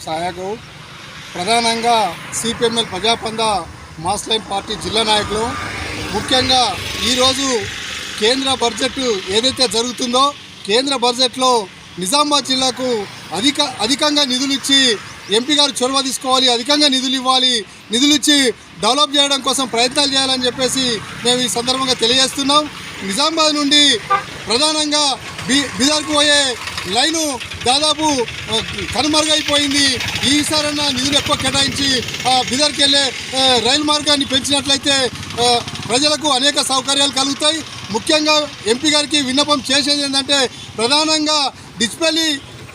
సాయాగౌడ్, ప్రధానంగా CPML ప్రజాపంద mass line party జిల్లా నాయకులు. ముఖ్యంగా ఈరోజు కేంద్ర బడ్జెట్ ఏదైతే జరుగుతుందో కేంద్ర బడ్జెట్లో నిజామాబాద్ జిల్లాకు అధికంగా నిధులు ఇచ్చి ఎంపీ గారు చొరవ తీసుకోవాలి, అధికంగా నిధులు ఇవ్వాలి, నిధులు ఇచ్చి డెవలప్ చేయడం కోసం ప్రయత్నాలు చేయాలని చెప్పేసి మేము ఈ సందర్భంగా తెలియజేస్తున్నాం. నిజామాబాద్ నుండి ప్రధానంగా బీదర్కు పోయే లైను దాదాపు కనుమరుగైపోయింది. ఈసారన్నా నిధులు ఎక్కువ కేటాయించి బీదర్కి వెళ్ళే రైలు మార్గాన్ని పెంచినట్లయితే ప్రజలకు అనేక సౌకర్యాలు కలుగుతాయి. ముఖ్యంగా ఎంపీ గారికి విన్నపం చేసేది ఏంటంటే ప్రధానంగా డిచ్పల్లి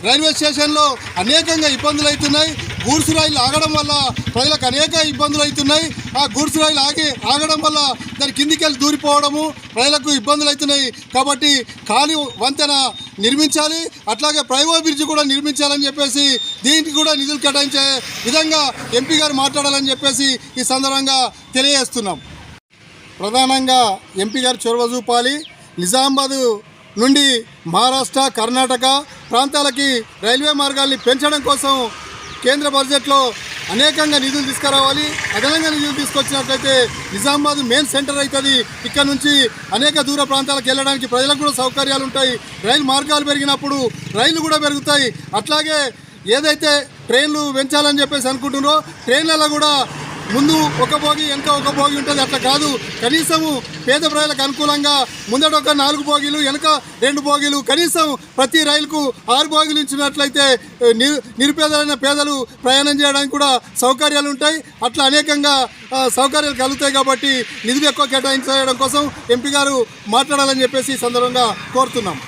రైల్వే స్టేషన్లో అనేకంగా ఇబ్బందులు అవుతున్నాయి. గూడ్స్ రైలు ఆగడం వల్ల ప్రజలకు అనేక ఇబ్బందులు అవుతున్నాయి. ఆ గూడ్స్ రైలు ఆగడం వల్ల దాని కిందికి వెళ్ళి దూరిపోవడము ప్రజలకు ఇబ్బందులు అవుతున్నాయి. కాబట్టి ఖాళీ వంతెన నిర్మించాలి, అట్లాగే ఫ్లైఓవర్ బ్రిడ్జ్ కూడా నిర్మించాలని చెప్పేసి దీనికి కూడా నిధులు కేటాయించే విధంగా ఎంపీ గారు మాట్లాడాలని చెప్పేసి ఈ సందర్భంగా తెలియజేస్తున్నాం. ప్రధానంగా ఎంపీ గారు చొరవ చూపాలి. నిజామాబాద్ నుండి మహారాష్ట్ర, కర్ణాటక ప్రాంతాలకి రైల్వే మార్గాల్ని పెంచడం కోసం కేంద్ర బడ్జెట్లో అనేకంగా నిధులు తీసుకురావాలి. అదనంగా నిధులు తీసుకొచ్చినట్లయితే నిజామాబాద్ మెయిన్ సెంటర్ అవుతుంది. ఇక్కడ నుంచి అనేక దూర ప్రాంతాలకు వెళ్ళడానికి ప్రజలకు కూడా సౌకర్యాలు ఉంటాయి. రైలు మార్గాలు పెరిగినప్పుడు రైళ్లు కూడా పెరుగుతాయి. అట్లాగే ఏదైతే ట్రైన్లు పెంచాలని చెప్పేసి అనుకుంటున్నారో ట్రైన్లలో కూడా ముందు ఒక బోగి వెనక ఒక బోగి ఉంటుంది. అట్లా కాదు, కనీసము పేద ప్రజలకు అనుకూలంగా ముందట ఒక 4 బోగీలు వెనక 2 బోగీలు, కనీసం ప్రతి రైలుకు 6 బోగీలు ఇచ్చినట్లయితే నిరుపేదలైన పేదలు ప్రయాణం చేయడానికి కూడా సౌకర్యాలు ఉంటాయి. అట్లా అనేకంగా సౌకర్యాలు కలుగుతాయి. కాబట్టి నిధులు ఎక్కువ కేటాయించడం కోసం ఎంపీ గారు మాట్లాడాలని చెప్పేసి ఈ సందర్భంగా కోరుతున్నాం.